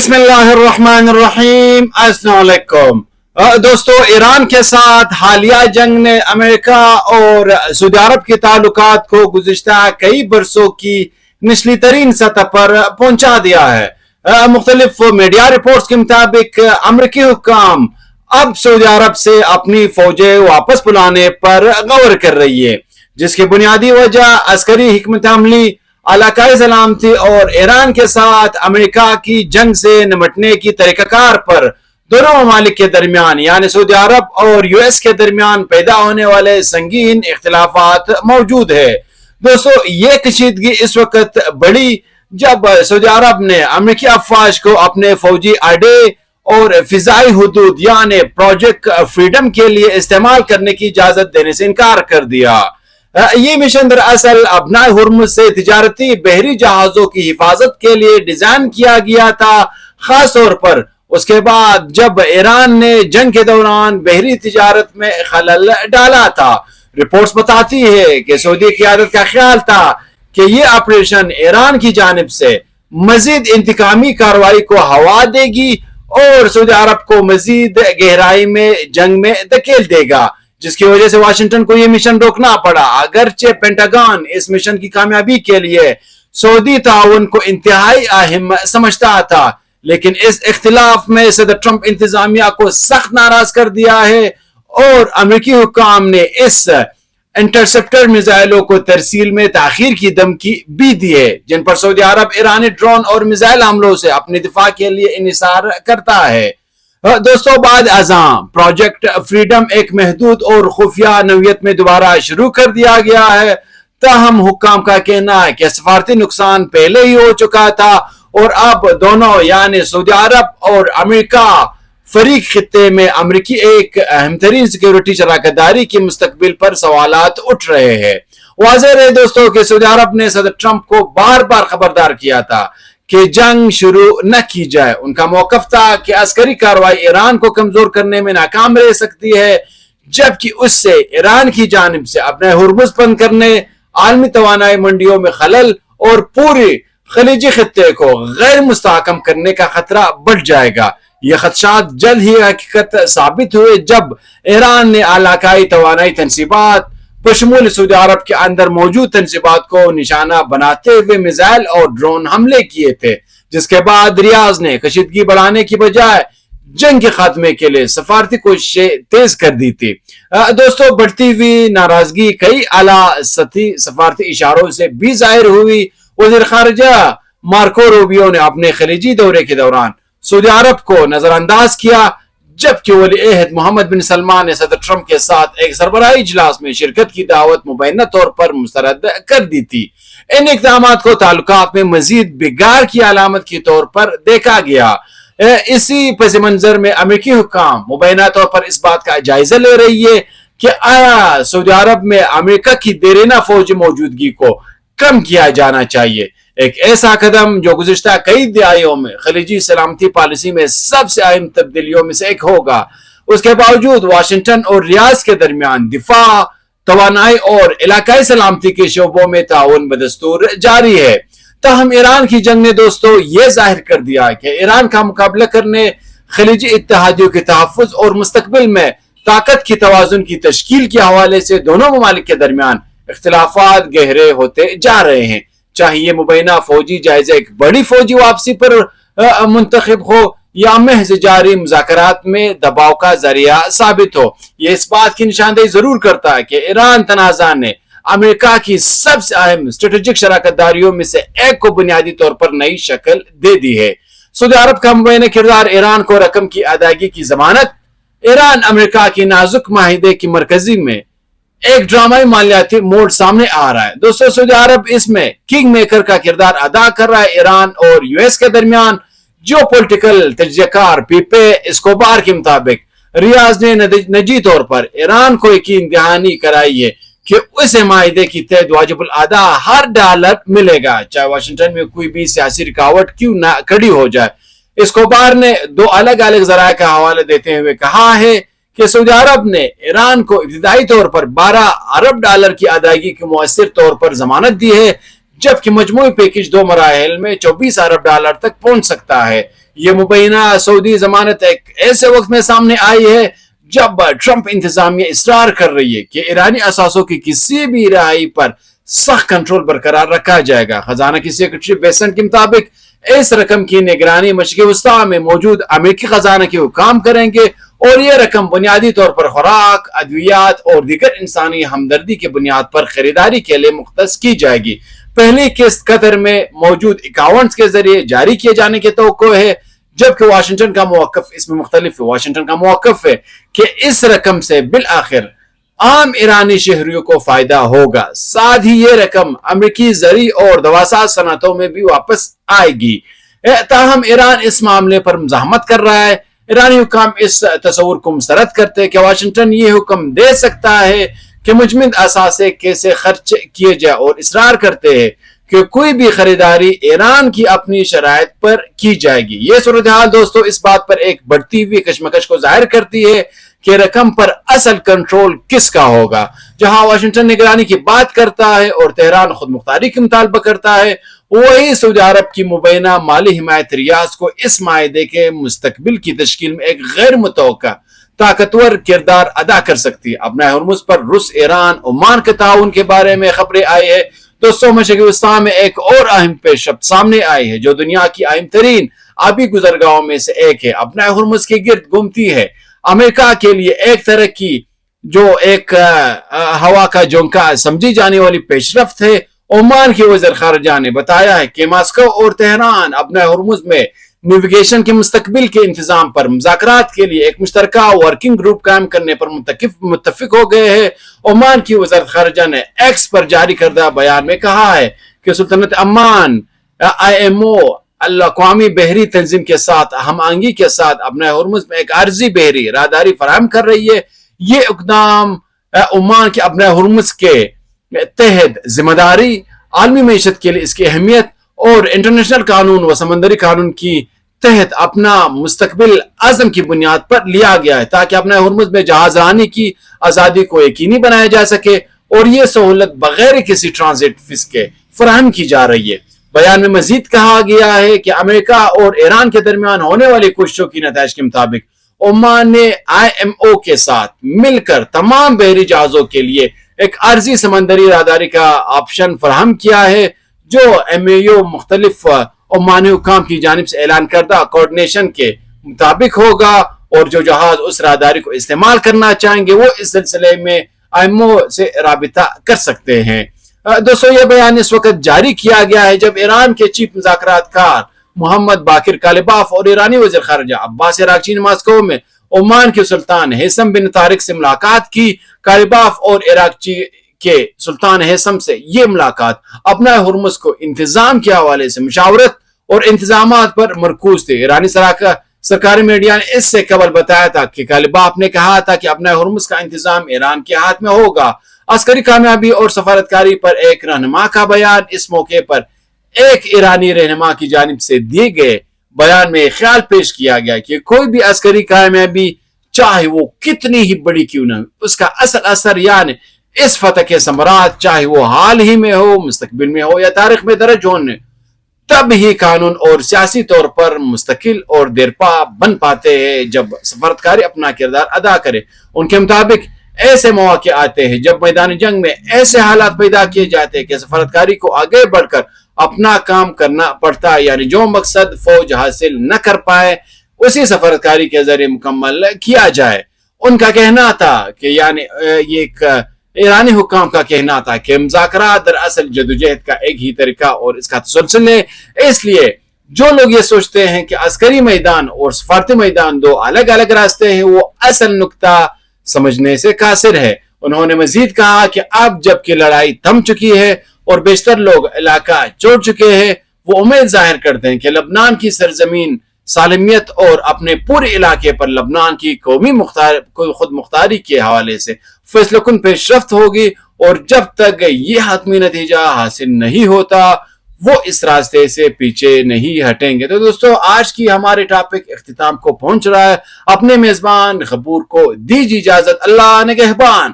بسم اللہ الرحمن الرحیم، السلام علیکم دوستو۔ ایران کے ساتھ حالیہ جنگ نے امریکہ اور سعودی عرب کے تعلقات کو گزشتہ کئی برسوں کی نچلی ترین سطح پر پہنچا دیا ہے۔ مختلف میڈیا رپورٹس کے مطابق امریکی حکام اب سعودی عرب سے اپنی فوجیں واپس بلانے پر غور کر رہی ہے، جس کی بنیادی وجہ عسکری حکمت عملی، علاقائی سلامتی اور ایران کے ساتھ امریکہ کی جنگ سے نمٹنے کی طریقہ کار پر دونوں ممالک کے درمیان یعنی سعودی عرب اور یو ایس کے درمیان پیدا ہونے والے سنگین اختلافات موجود ہے۔ دوستو، یہ کشیدگی اس وقت بڑھی جب سعودی عرب نے امریکی افواج کو اپنے فوجی اڈے اور فضائی حدود یعنی پروجیکٹ فریڈم کے لیے استعمال کرنے کی اجازت دینے سے انکار کر دیا۔ یہ مشن دراصل ابنائے ہرمز سے تجارتی بحری جہازوں کی حفاظت کے لیے ڈیزائن کیا گیا تھا، خاص طور پر اس کے بعد جب ایران نے جنگ کے دوران بحری تجارت میں خلل ڈالا تھا۔ رپورٹس بتاتی ہے کہ سعودی قیادت کا خیال تھا کہ یہ آپریشن ایران کی جانب سے مزید انتقامی کارروائی کو ہوا دے گی اور سعودی عرب کو مزید گہرائی میں جنگ میں دھکیل دے گا، جس کی وجہ سے واشنگٹن کو یہ مشن روکنا پڑا۔ اگرچہ پینٹاگن اس مشن کی کامیابی کے لیے سعودی تعاون کو انتہائی اہم سمجھتا تھا، لیکن اس اختلاف میں صدر ٹرمپ انتظامیہ کو سخت ناراض کر دیا ہے اور امریکی حکام نے اس انٹرسپٹر میزائلوں کو ترسیل میں تاخیر کی دھمکی بھی دی ہے، جن پر سعودی عرب ایرانی ڈرون اور میزائل حملوں سے اپنے دفاع کے لیے انحصار کرتا ہے۔ دوستو، بعد ازاں پروجیکٹ فریڈم ایک محدود اور خفیہ نوعیت میں دوبارہ شروع کر دیا گیا ہے، تاہم حکام کا کہنا ہے کہ سفارتی نقصان پہلے ہی ہو چکا تھا اور اب دونوں یعنی سعودی عرب اور امریکہ فریق خطے میں امریکی ایک اہم ترین سیکیورٹی شراکت داری کی مستقبل پر سوالات اٹھ رہے ہیں۔ واضح رہے دوستو کہ سعودی عرب نے صدر ٹرمپ کو بار بار خبردار کیا تھا کہ جنگ شروع نہ کی جائے۔ ان کا موقف تھا کہ عسکری کارروائی ایران کو کمزور کرنے میں ناکام رہ سکتی ہے، جبکہ اس سے ایران کی جانب سے اپنے ہرمز بند کرنے، عالمی توانائی منڈیوں میں خلل اور پوری خلیجی خطے کو غیر مستحکم کرنے کا خطرہ بڑھ جائے گا۔ یہ خدشات جلد ہی حقیقت ثابت ہوئے جب ایران نے علاقائی توانائی تنصیبات بشمول سعودی عرب کے اندر موجود تنصیبات کو نشانہ بناتے ہوئے میزائل اور ڈرون حملے کیے تھے، جس کے بعد ریاض نے کشیدگی بڑھانے کی بجائے جنگ کے خاتمے کے لیے سفارتی کوششیں تیز کر دی تھی۔ دوستو، بڑھتی ہوئی ناراضگی کئی اعلیٰ سطحی سفارتی اشاروں سے بھی ظاہر ہوئی۔ وزیر خارجہ مارکو روبیو نے اپنے خلیجی دورے کے دوران سعودی عرب کو نظر انداز کیا، جبکہ ولی عہد محمد بن سلمان نے صدر ٹرمپ کے ساتھ ایک سربراہی اجلاس میں شرکت کی دعوت مبینہ طور پر مسترد کر دی تھی۔ ان اقدامات کو تعلقات میں مزید بگاڑ کی علامت کے طور پر دیکھا گیا۔ اسی پس منظر میں امریکی حکام مبینہ طور پر اس بات کا جائزہ لے رہی ہے کہ آیا سعودی عرب میں امریکہ کی دیرینہ فوجی موجودگی کو کم کیا جانا چاہیے، ایک ایسا قدم جو گزشتہ کئی دہائیوں میں خلیجی سلامتی پالیسی میں سب سے اہم تبدیلیوں میں سے ایک ہوگا۔ اس کے باوجود واشنگٹن اور ریاض کے درمیان دفاع، توانائی اور علاقائی سلامتی کے شعبوں میں تعاون بدستور جاری ہے۔ تاہم ایران کی جنگ نے دوستو یہ ظاہر کر دیا کہ ایران کا مقابلہ کرنے، خلیجی اتحادیوں کے تحفظ اور مستقبل میں طاقت کی توازن کی تشکیل کے حوالے سے دونوں ممالک کے درمیان اختلافات گہرے ہوتے جا رہے ہیں۔ چاہے یہ مبینہ فوجی جائزہ ایک بڑی فوجی واپسی پر منتخب ہو یا محض جاری مذاکرات میں دباؤ کا ذریعہ ثابت ہو، یہ اس بات کی نشاندہی ضرور کرتا ہے کہ ایران تنازع نے امریکہ کی سب سے اہم اسٹریٹجک شراکت داریوں میں سے ایک کو بنیادی طور پر نئی شکل دے دی ہے۔ سعودی عرب کا مبینہ کردار ایران کو رقم کی ادائیگی کی ضمانت، ایران امریکہ کی نازک معاہدے کی مرکزی میں ایک ڈرامائی مالیاتی موڈ سامنے آ رہا ہے۔ دوستو، سعودی عرب اس میں کنگ میکر کا کردار ادا کر رہا ہے۔ ایران اور یو ایس کے درمیان جیو پولیٹیکل تجزیہ کار پیپے اسکوبار کے مطابق ریاض نے نجی طور پر ایران کو یقین دہانی کرائی ہے کہ اسے معاہدے کی تحت واجب الادا ہر ڈالر ملے گا، چاہے واشنگٹن میں کوئی بھی سیاسی رکاوٹ کیوں نہ کھڑی ہو جائے۔ اسکوبار نے دو الگ الگ ذرائع کا حوالہ دیتے ہوئے کہا ہے کہ سعودی عرب نے ایران کو ابتدائی طور پر 12 ارب ڈالر کی ادائیگی کی مؤثر طور پر ضمانت دی ہے، جبکہ مجموعی پیکج 2 مراحل میں 24 ارب ڈالر تک پہنچ سکتا ہے۔ یہ مبینہ سعودی ضمانت ایک ایسے وقت میں سامنے آئی ہے جب ٹرمپ انتظامیہ اصرار کر رہی ہے کہ ایرانی اثاثوں کی کسی بھی رہائی پر سخت کنٹرول برقرار رکھا جائے گا۔ خزانہ کی سیکرٹری بیسنٹ کے مطابق اس رقم کی نگرانی مشرق وسطیٰ میں موجود امریکی خزانہ کے حکام کریں گے اور یہ رقم بنیادی طور پر خوراک، ادویات اور دیگر انسانی ہمدردی کی بنیاد پر خریداری کے لیے مختص کی جائے گی۔ پہلی قسط قطر میں موجود اکاؤنٹس کے ذریعے جاری کیے جانے کی توقع ہے، جبکہ واشنگٹن کا موقف اس میں مختلف ہے۔ واشنگٹن کا موقف ہے کہ اس رقم سے بالآخر عام ایرانی شہریوں کو فائدہ ہوگا، ساتھ ہی یہ رقم امریکی زرعی اور دواساز صنعتوں میں بھی واپس آئے گی۔ تاہم ایران اس معاملے پر مزاحمت کر رہا ہے۔ ایرانی حکام اس تصور کو مسترد کرتے ہیں کہ واشنگٹن یہ حکم دے سکتا ہے کہ مجمد اثاثے کیسے خرچ کیے جائے اور اصرار کرتے ہیں کہ کوئی بھی خریداری ایران کی اپنی شرائط پر کی جائے گی۔ یہ صورتحال دوستو اس بات پر ایک بڑھتی ہوئی کشمکش کو ظاہر کرتی ہے کہ رقم پر اصل کنٹرول کس کا ہوگا۔ جہاں واشنگٹن نگرانی کی بات کرتا ہے اور تہران خود مختاری کی مطالبہ کرتا ہے، وہی سعودی عرب کی مبینہ مالی حمایت ریاض کو اس معاہدے کے مستقبل کی تشکیل میں ایک غیر متوقع طاقتور کردار ادا کر سکتی ہے۔ اپنا ہرمز پر روس، ایران، عمان کے تعاون کے بارے میں خبریں آئی ہے۔ دوستوں مشرق وسطیٰ میں ایک اور اہم پیش رفت سامنے آئی ہے جو دنیا کی اہم ترین آبی گزرگاہوں میں سے ایک ہے، اپنا ہرمز کے گرد گھومتی ہے۔ امریکہ کے لیے ایک طرح کی جو ایک ہوا کا جھونکا سمجھی جانے والی پیش رفت ہے۔ عمان کے وزیر خارجہ نے بتایا ہے کہ ماسکو اور تہران اپنا ہرمز میں نیویگیشن کے مستقبل کے انتظام پر مذاکرات کے لیے ایک مشترکہ ورکنگ گروپ قائم کرنے پر متفق ہو گئے ہیں۔ عمان کی وزارت خارجہ نے ایکس پر جاری کردہ بیان میں کہا ہے کہ سلطنت عمان IMO الاقوامی بحری تنظیم کے ساتھ ہم آہنگی کے ساتھ اپنا ہرمز میں ایک عارضی بحری راہداری فراہم کر رہی ہے۔ یہ اقدام عمان کے اپنا ہرمز کے تحت ذمہ داری، عالمی معیشت کے لیے اس کی اہمیت اور انٹرنیشنل قانون و سمندری قانون کی تحت اپنا مستقبل عزم کی بنیاد پر لیا گیا ہے تاکہ اپنا ہرمز میں جہاز رانی کی آزادی کو یقینی بنایا جا سکے، اور یہ سہولت بغیر کسی ٹرانزٹ فیس کے فراہم کی جا رہی ہے۔ بیان میں مزید کہا گیا ہے کہ امریکہ اور ایران کے درمیان ہونے والی کوششوں کی نتائج کے مطابق عمان نے IMO کے ساتھ مل کر تمام بحری جہازوں کے لیے ایک عارضی سمندری راہداری کا آپشن فراہم کیا ہے، جو MAO مختلف عمانی حکام کی جانب سے اعلان کردہ کوارڈینیشن کے مطابق ہوگا، اور جو جہاز اس راہداری کو استعمال کرنا چاہیں گے وہ اس سلسلے میں IMO سے رابطہ کر سکتے ہیں۔ دوستو یہ بیان اس وقت جاری کیا گیا ہے جب ایران کے چیف مذاکرات کار محمد باقر کالباف اور ایرانی وزیر خارجہ عباس عراقچی نے ماسکو میں عمان کے سلطان ہیثم بن طارق سے ملاقات کی۔ کالباف اور عراقچی کے سلطان ہیثم سے یہ ملاقات اپنا ہرمز کو انتظام کے حوالے سے مشاورت اور انتظامات پر مرکوز تھے۔ ایرانی سرکاری میڈیا نے اس سے قبل بتایا تھا کہ کالباف نے کہا تھا کہ اپنا ہرمز کا انتظام ایران کے ہاتھ میں ہوگا۔ عسکری کامیابی اور سفارتکاری پر ایک رہنما کا بیان۔ اس موقع پر ایک ایرانی رہنما کی جانب سے دیے گئے بیان میں خیال پیش کیا گیا کہ کوئی بھی عسکری کامیابی چاہے وہ کتنی ہی بڑی کیوں نہ، اس کا اصل اثر یعنی اس فتح کے ثمرات چاہے وہ حال ہی میں ہو، مستقبل میں ہو یا تاریخ میں درج ہونے، تب ہی قانون اور سیاسی طور پر مستقل اور دیرپا بن پاتے ہیں جب سفارتکاری اپنا کردار ادا کرے۔ ان کے مطابق ایسے مواقع آتے ہیں جب میدان جنگ میں ایسے حالات پیدا کیے جاتے ہیں کہ سفارتکاری کو آگے بڑھ کر اپنا کام کرنا پڑتا ہے، یعنی جو مقصد فوج حاصل نہ کر پائے اسی سفارتکاری کے ذریعے مکمل کیا جائے۔ ان کا کہنا تھا کہ یعنی یہ ایک ایرانی حکام کا کہنا تھا کہ مذاکرات دراصل جدوجہد کا ایک ہی طریقہ اور اس کا تسلسل ہے۔ اس لیے جو لوگ یہ سوچتے ہیں کہ عسکری میدان اور سفارتی میدان دو الگ الگ راستے ہیں، وہ اصل نقطہ سمجھنے سے قاصر ہے۔ انہوں نے مزید کہا کہ اب جب کہ لڑائی تھم چکی ہے اور بیشتر لوگ علاقہ چھوڑ چکے ہیں، وہ امید ظاہر کرتے ہیں کہ لبنان کی سرزمین سالمیت اور اپنے پورے علاقے پر لبنان کی قومی خود مختاری کے حوالے سے فیصلہ کن پیش رفت ہوگی، اور جب تک یہ حتمی نتیجہ حاصل نہیں ہوتا وہ اس راستے سے پیچھے نہیں ہٹیں گے۔ تو دوستو آج کی ہمارے ٹاپک اختتام کو پہنچ رہا ہے۔ اپنے میزبان غبور کو دیجیے اجازت۔ اللہ نگہبان۔